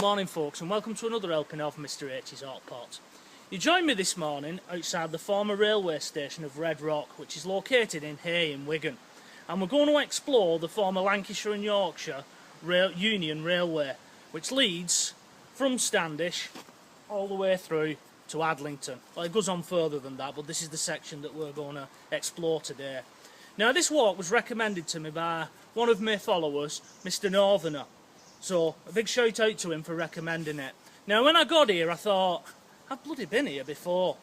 morning folks, and welcome to another helping of Mr H's Hot Pot. You join me this morning outside the former railway station of Red Rock, which is located in Haigh in Wigan, and we're going to explore the former Lancashire and Yorkshire Union Railway, which leads from Standish all the way through to Adlington. Well, it goes on further than that, but this is the section that we're going to explore today. Now, this walk was recommended to me by one of my followers, Mr Northerner. So, a big shout out to him for recommending it. Now, when I got here, I thought, I've bloody been here before.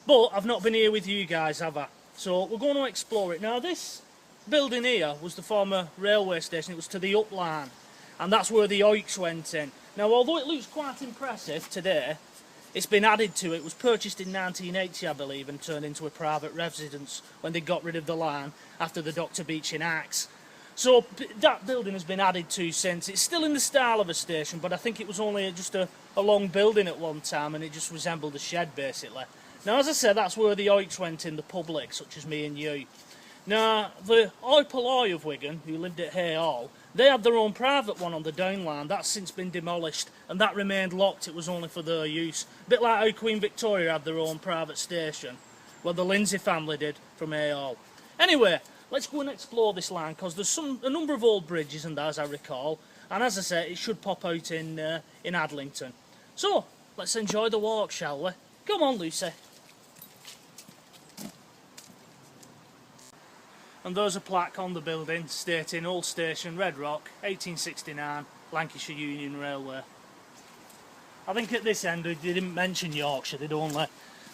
But I've not been here with you guys, have I? So, we're going to explore it. Now, this building here was the former railway station. It was to the up line. And that's where the oiks went in. Now, although it looks quite impressive today, it's been added to. It was purchased in 1980, I believe, and turned into a private residence when they got rid of the line after the Dr Beeching Axe. So that building has been added to since. It's still in the style of a station, but I think it was only just a long building at one time, and it just resembled a shed, basically. Now, as I said, that's where the oiks went in, the public, such as me and you. Now, the hoi polloi of Wigan, who lived at Haigh Hall, they had their own private one on the down line. That's since been demolished, and that remained locked. It was only for their use. A bit like how Queen Victoria had their own private station, well, the Lindsay family did from Haigh Hall. Anyway, let's go and explore this line, because there's a number of old bridges and that, as I recall, and as I say, it should pop out in Adlington. So, let's enjoy the walk, shall we? Come on, Lucy. And there's a plaque on the building stating Old Station, Red Rock, 1869, Lancashire Union Railway. I think at this end they didn't mention Yorkshire, they'd only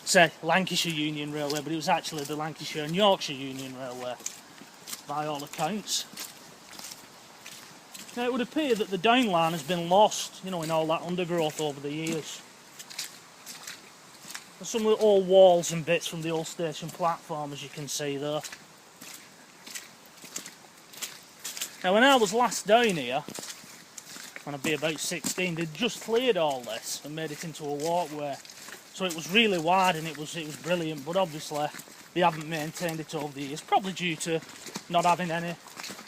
say Lancashire Union Railway, but it was actually the Lancashire and Yorkshire Union Railway, by all accounts. Now, it would appear that the down line has been lost, you know, in all that undergrowth over the years. There's some of the old walls and bits from the old station platform, as you can see there. Now, when I was last down here, when I'd be about 16, they'd just cleared all this and made it into a walkway. So it was really wide and it was brilliant, but obviously they haven't maintained it over the years, probably due to not having any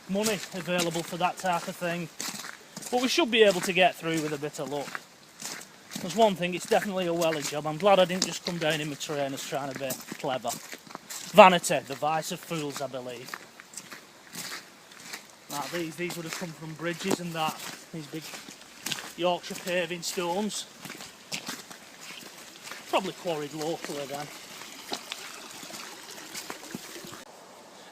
money available for that type of thing. But we should be able to get through with a bit of luck. There's one thing, it's definitely a Whelly job. I'm glad I didn't just come down in my trainers trying to be clever. Vanity, the vice of fools, I believe. Like these would have come from bridges and that, these big Yorkshire paving stones. Probably quarried locally then.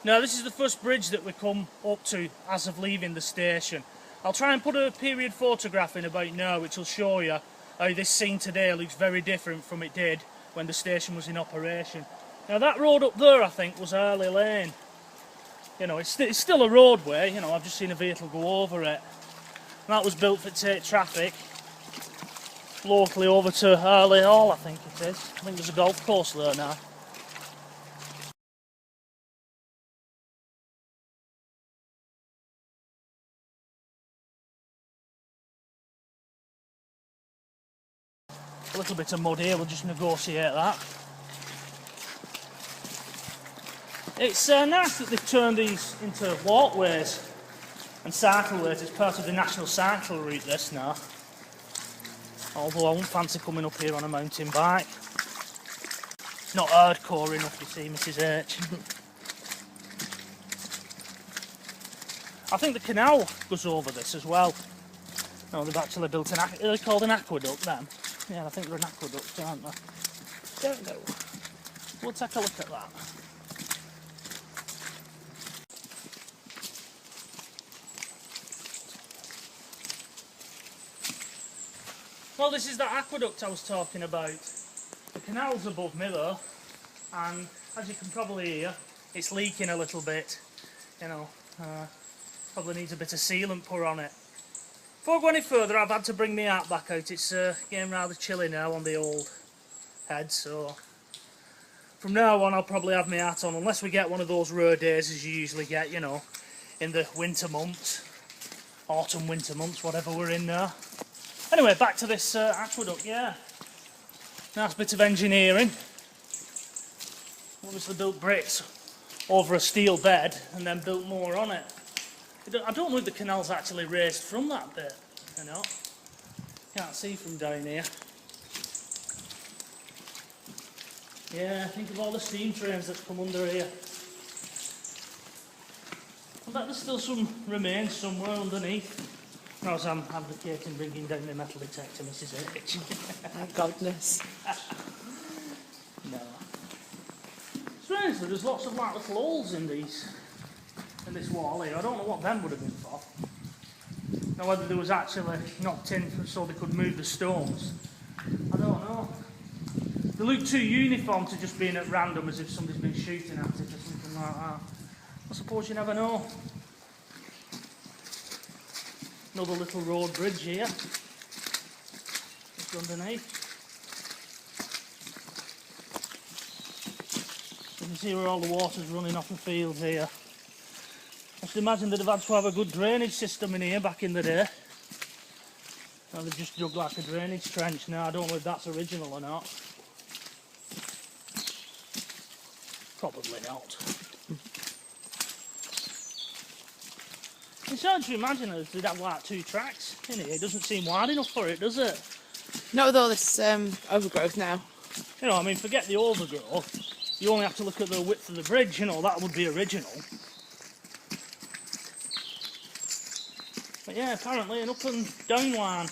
Now, this is the first bridge that we come up to as of leaving the station. I'll try and put a period photograph in about now, which will show you how this scene today looks very different from it did when the station was in operation. Now, that road up there, I think, was Whelly Lane. You know, it's still a roadway, you know, I've just seen a vehicle go over it. And that was built for take traffic locally over to Haigh Hall, I think it is. I think there's a golf course there now. A little bit of mud here, we'll just negotiate that. It's nice that they've turned these into walkways and cycleways. It's part of the national cycle route, this now. Although I wouldn't fancy coming up here on a mountain bike. It's not hardcore enough, you see, Mrs H. I think the canal goes over this as well. No, they've actually built an aqueduct. Are they called an aqueduct then? Yeah, I think they're an aqueduct, aren't they? Don't know. We'll take a look at that. Well, this is that aqueduct I was talking about. The canal's above me though, and as you can probably hear, it's leaking a little bit. You know, probably needs a bit of sealant put on it. Before I go any further, I've had to bring my hat back out. It's getting rather chilly now on the old head, so from now on I'll probably have my hat on, unless we get one of those rare days as you usually get, you know, in the winter months, autumn, winter months, whatever we're in now. Anyway, back to this aqueduct, yeah. Nice bit of engineering. Obviously built bricks over a steel bed and then built more on it. I don't know if the canal's actually raised from that bit, you know. Can't see from down here. Yeah, think of all the steam trains that's come under here. I bet there's still some remains somewhere underneath. As I'm advocating bringing down the metal detector, Mrs. H. Thank goodness. No. Strangely, there's lots of like little holes in this wall here. I don't know what them would have been for. Now whether there was actually knocked in so they could move the stones, I don't know. They look too uniform to just being at random as if somebody's been shooting at it or something like that. I suppose you never know. Another little road bridge here. Just underneath. You can see where all the water's running off the fields here. I should imagine they'd have had to have a good drainage system in here back in the day. Now they've just dug like a drainage trench now. I don't know if that's original or not. Probably not. It's hard to imagine that they'd have like 2 tracks in here. It doesn't seem wide enough for it, does it? Not with all this overgrowth now. You know, I mean, forget the overgrowth. You only have to look at the width of the bridge, you know, that would be original. But yeah, apparently an up and down line.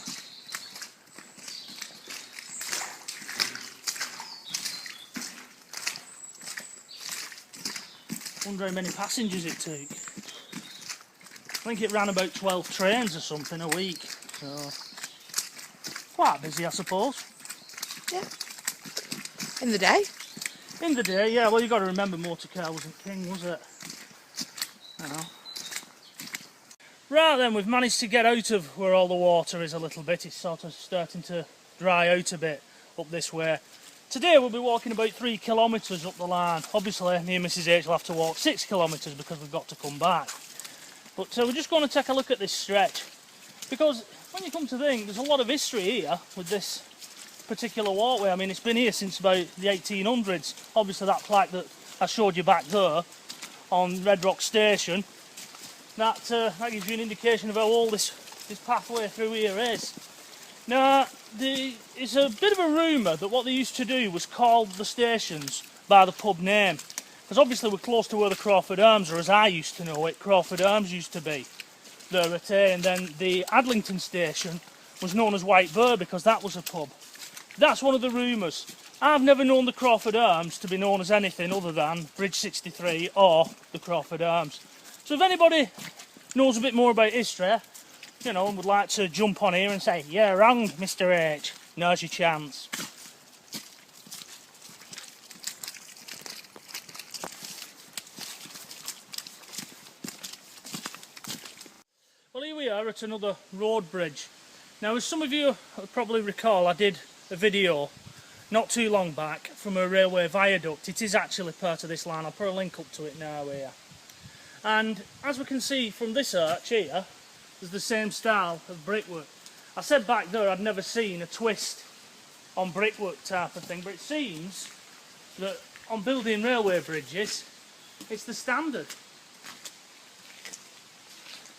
Wonder how many passengers it took. I think it ran about 12 trains or something a week. So, quite busy, I suppose. Yeah. In the day? In the day, yeah. Well, you've got to remember motor car wasn't king, was it? You know. Right then, we've managed to get out of where all the water is a little bit. It's sort of starting to dry out a bit up this way. Today we'll be walking about 3 kilometres up the line. Obviously, me and Mrs H will have to walk 6 kilometres because we've got to come back. But we're just going to take a look at this stretch. Because when you come to think, there's a lot of history here with this particular walkway. I mean, it's been here since about the 1800s. Obviously, that plaque that I showed you back there on Red Rock Station, that gives you an indication of how old this pathway through here is. Now, it's a bit of a rumour that what they used to do was call the stations by the pub name. Because obviously we're close to where the Crawford Arms, or as I used to know it, Crawford Arms used to be there at Haigh, and then the Adlington station was known as White Bird because that was a pub. That's one of the rumours. I've never known the Crawford Arms to be known as anything other than Bridge 63 or the Crawford Arms. So if anybody knows a bit more about history, you know, and would like to jump on here and say, "Yeah, wrong, Mr H," now's your chance. Well, here we are at another road bridge. Now, as some of you probably recall, I did a video not too long back from a railway viaduct. It is actually part of this line. I'll put a link up to it now here. And as we can see from this arch here, there's the same style of brickwork. I said back there I'd never seen a twist on brickwork type of thing, but it seems that on building railway bridges, it's the standard.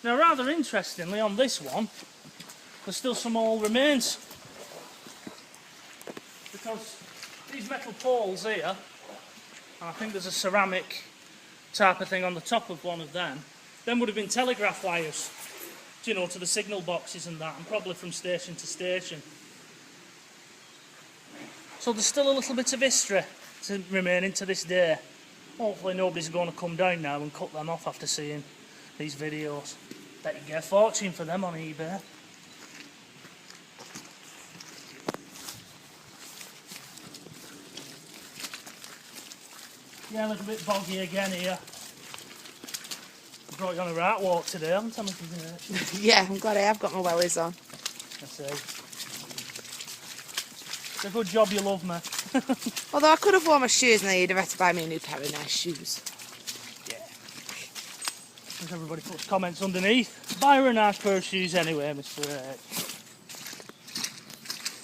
Now, rather interestingly, on this one, there's still some old remains. Because these metal poles here, and I think there's a ceramic type of thing on the top of one of them would have been telegraph wires, you know, to the signal boxes and that, and probably from station to station. So there's still a little bit of history remaining to this day. Hopefully nobody's going to come down now and cut them off after seeing these videos. Bet you get a fortune for them on eBay. Yeah, a little bit boggy again here. Brought you on a right walk today, haven't I, Mrs. H? Yeah, I'm glad I have got my wellies on. I see. It's a good job you love me. Although I could have worn my shoes and then you'd have had to buy me a new pair of nice shoes. Yeah. As everybody puts comments underneath. Buy her a nice pair of shoes anyway, Mr. H.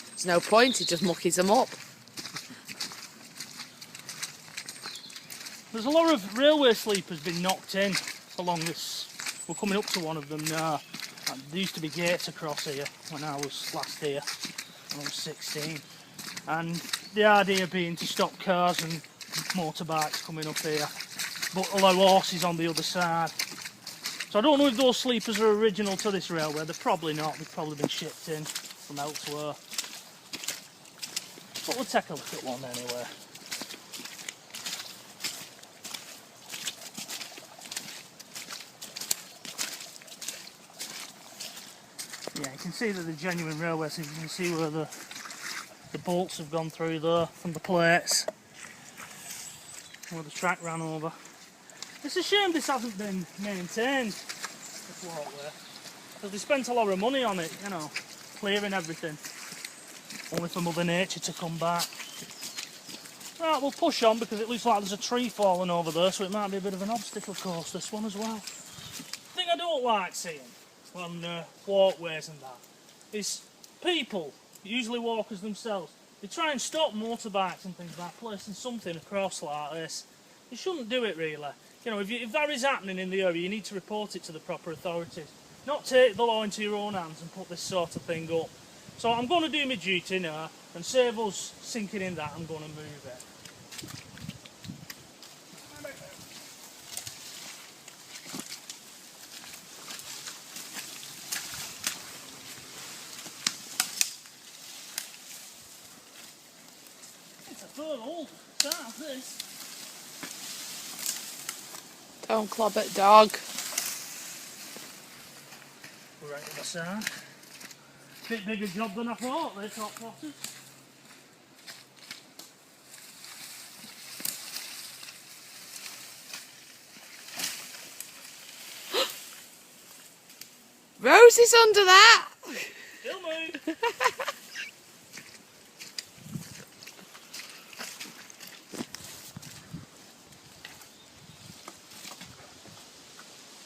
There's no point, he just muckies them up. There's a lot of railway sleepers been knocked in along this. We're coming up to one of them now. And there used to be gates across here when I was last here, when I was 16. And the idea being to stop cars and motorbikes coming up here, but allow horses on the other side. So I don't know if those sleepers are original to this railway. They're probably not. They've probably been shipped in from elsewhere. But we'll take a look at one anyway. Yeah, you can see that they're genuine railways. You can see where the bolts have gone through there from the plates, where the track ran over. It's a shame this hasn't been maintained, this walkway, because they spent a lot of money on it, you know, clearing everything, only for Mother Nature to come back. Right, we'll push on because it looks like there's a tree falling over there, so it might be a bit of an obstacle course, this one as well. The thing I don't like seeing on walkways and that is people, usually walkers themselves, they try and stop motorbikes and things like placing something across like this. You shouldn't do it really. You know, if that is happening in the area, you need to report it to the proper authorities. Not take the law into your own hands and put this sort of thing up. So I'm going to do my duty now, and save us sinking in that, I'm going to move it. It's a third old start, this. Don't club it, dog. Right to the side. Bit bigger job than I thought, they're top potters. Rosie's under that. Still move.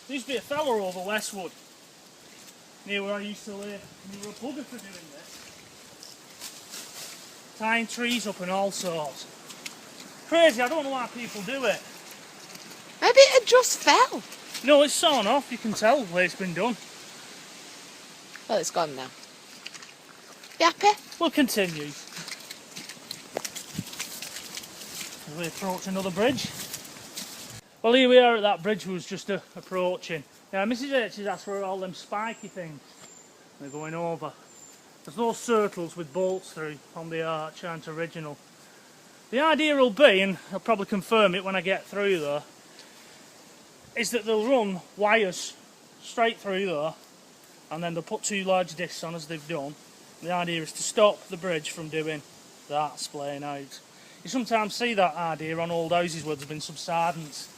There used to be a fella over Westwood, near where I used to live, and you were a bugger for doing this. Tying trees up and all sorts. Crazy, I don't know why people do it. Maybe it had just fell. No, it's sawn off, you can tell where it's been done. Well, it's gone now. You happy? We'll continue. As we approach another bridge. Well, here we are at that bridge we was just approaching. Now, Mrs H has asked for all them spiky things. They're going over. There's those circles with bolts through on the arch, aren't original. The idea will be, and I'll probably confirm it when I get through there, is that they'll run wires straight through there, and then they'll put two large discs on as they've done. The idea is to stop the bridge from doing that, splaying out. You sometimes see that idea on old houses where there's been subsidence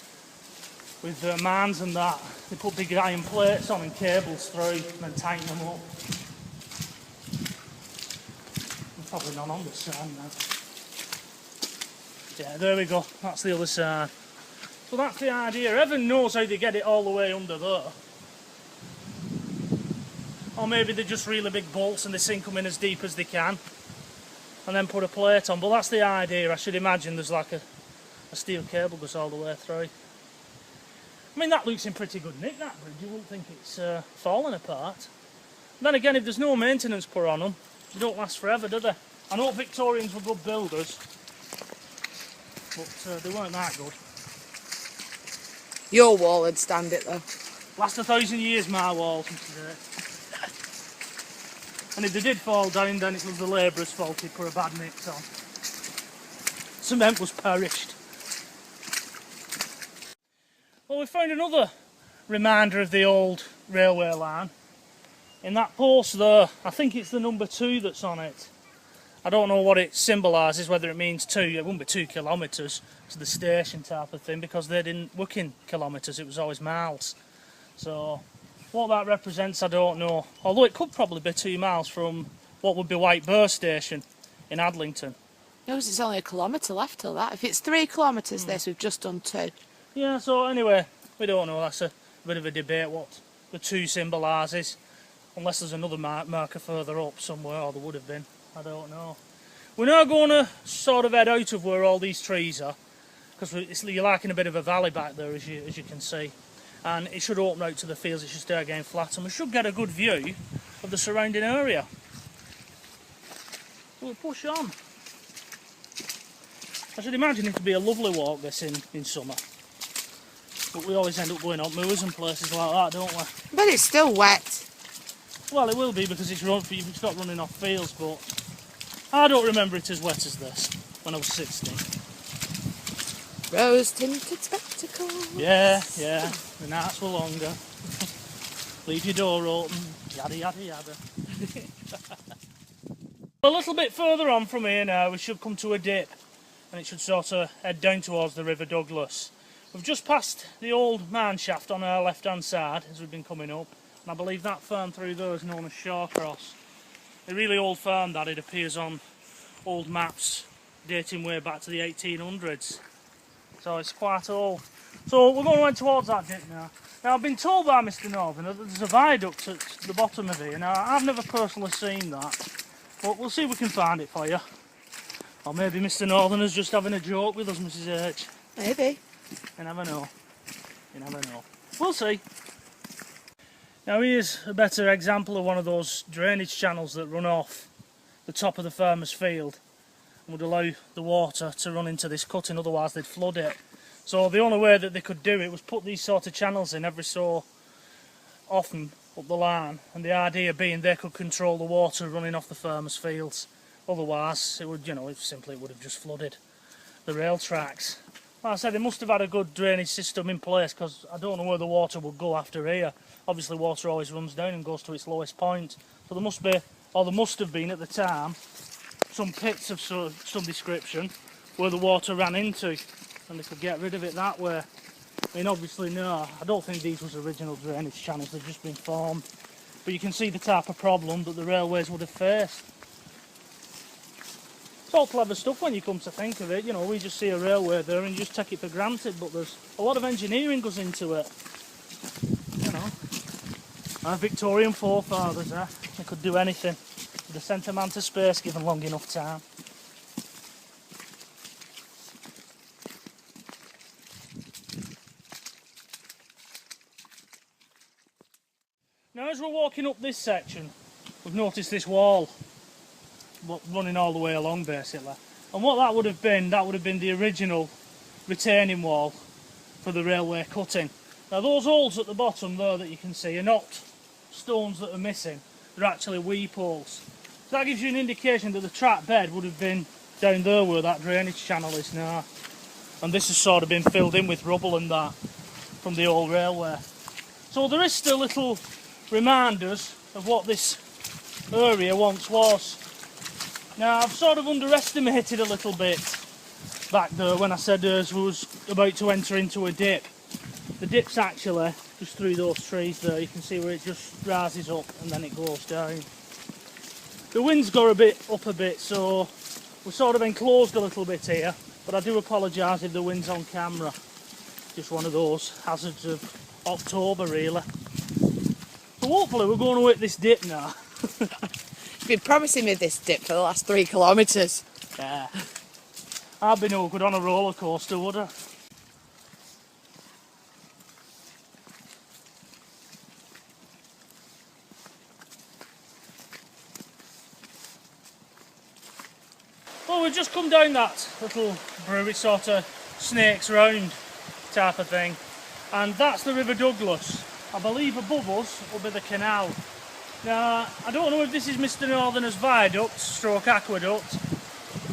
with mans and that. They put big iron plates on and cables through and then tighten them up. I'm probably not on this side now. Yeah, there we go. That's the other side. So that's the idea. Heaven knows how they get it all the way under there. Or maybe they're just really big bolts and they sink them in as deep as they can and then put a plate on. But that's the idea. I should imagine there's like a steel cable goes all the way through. I mean, that looks in pretty good nick, that bridge. You wouldn't think it's falling apart. Then again, if there's no maintenance put on them, they don't last forever, do they? I know Victorians were good builders, but they weren't that good. Your wall would stand it though. Last 1,000 years, my walls. And if they did fall down, then it was the labourers' fault. They put a bad mix on. Cement was perished. Well, we found another reminder of the old railway line. In that post there, I think it's the number 2 that's on it. I don't know what it symbolises, whether it means 2. It wouldn't be 2 kilometres to the station type of thing, because they didn't work in kilometres, it was always miles. So what that represents, I don't know. Although it could probably be 2 miles from what would be White Burr Station in Adlington. No, it's only a kilometre left till that. If it's 3 kilometres this, we've just done 2. Yeah, so anyway, we don't know. That's a bit of a debate what the 2 symbolises. Unless there's another marker further up somewhere, or there would have been. I don't know. We're now going to sort of head out of where all these trees are, because you're like in a bit of a valley back there, as you can see. and it should open out to the fields. It should start getting flat, and we should get a good view of the surrounding area. We'll push on. I should imagine it to be a lovely walk this in summer, but we always end up going on moors and places like that, don't we? But it's still wet. Well, it will be because it's not running off fields, but I don't remember it as wet as this when I was 16. Rose-tinted spectacles. Yeah, the nights were longer. Leave your door open, yada yada yada. A little bit further on from here now, we should come to a dip, and it should sort of head down towards the River Douglas. We've just passed the old mine shaft on our left-hand side as we've been coming up, and I believe that farm through there is known as Shawcross. A really old farm that, it appears on old maps dating way back to the 1800s. So it's quite old. So we're going to head towards that dip now. Now I've been told by Mr Northern that there's a viaduct at the bottom of here. Now I've never personally seen that, but we'll see if we can find it for you. Or maybe Mr Northern is just having a joke with us, Mrs H. Maybe. You never know. You never know. We'll see. Now here's a better example of one of those drainage channels that run off the top of the farmer's field and would allow the water to run into this cutting, otherwise they'd flood it. So the only way that they could do it was put these sort of channels in every so often up the line, and the idea being they could control the water running off the farmer's fields. Otherwise it would, it would have just flooded the rail tracks. Like I said, they must have had a good drainage system in place, because I don't know where the water would go after here. Obviously water always runs down and goes to its lowest point. So there must be, or there must have been at the time, some pits of some description where the water ran into, and they could get rid of it that way. I mean, obviously no, I don't think these was original drainage channels, they've just been formed. But you can see the type of problem that the railways would have faced. It's all clever stuff when you come to think of it. We just see a railway there and you just take it for granted, but there's a lot of engineering goes into it. Our Victorian forefathers, they could do anything. They'd have sent a man to space given long enough time. Now as we're walking up this section, we've noticed this wall running all the way along basically. And what that would have been the original retaining wall for the railway cutting. Now those holes at the bottom there that you can see are not stones that are missing, they're actually weep holes. So that gives you an indication that the track bed would have been down there where that drainage channel is now. And this has sort of been filled in with rubble and that from the old railway. So there is still little reminders of what this area once was. Now I've sort of underestimated a little bit back there when I said we was about to enter into a dip. The dip's actually just through those trees there. You can see where it just rises up and then it goes down. The wind's got up a bit, so we're sort of enclosed a little bit here, but I do apologise if the wind's on camera. Just one of those hazards of October really. So hopefully we're going to hit this dip now. You've been promising me this dip for the last 3 kilometres. Yeah. I'd be no good on a roller coaster, would I? Well, we've just come down that little brewery, sort of snakes round type of thing, and that's the River Douglas. I believe above us will be the canal. Now, I don't know if this is Mr Northerner's viaduct, stroke aqueduct.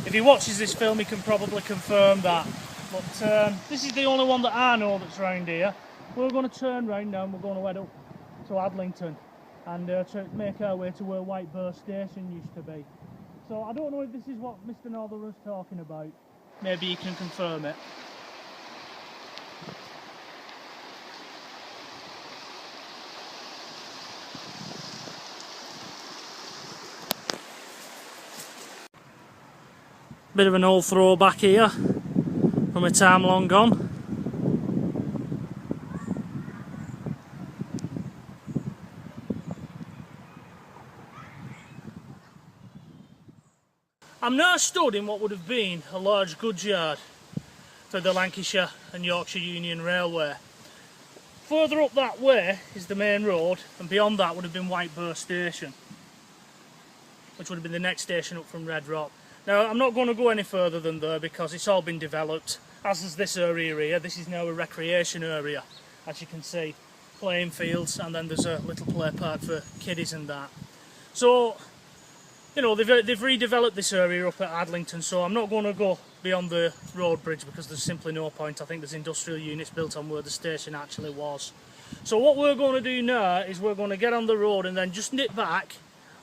If he watches this film, he can probably confirm that. But this is the only one that I know that's round here. We're going to turn round now and we're going to head up to Adlington and to make our way to where White Burr Station used to be. So I don't know if this is what Mr Northerner's talking about. Maybe he can confirm it. Bit of an old throwback here from a time long gone. I'm now stood in what would have been a large goods yard for the Lancashire and Yorkshire Union Railway. Further up that way is the main road, and beyond that would have been Whitebur Station, which would have been the next station up from Red Rock. Now, I'm not going to go any further than there because it's all been developed, as is this area here. This is now a recreation area, as you can see. Playing fields, and then there's a little play park for kiddies and that. So, you know, they've redeveloped this area up at Adlington, so I'm not going to go beyond the road bridge because there's simply no point. I think there's industrial units built on where the station actually was. So what we're going to do now is we're going to get on the road and then just nip back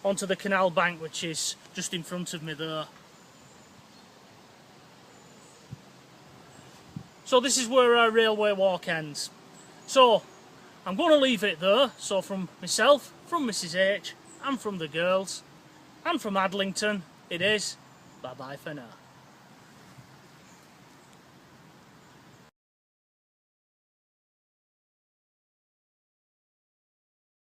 onto the canal bank, which is just in front of me there. So this is where our railway walk ends. So I'm going to leave it there. So from myself, from Mrs H, and from the girls, and from Adlington, it is bye-bye for now.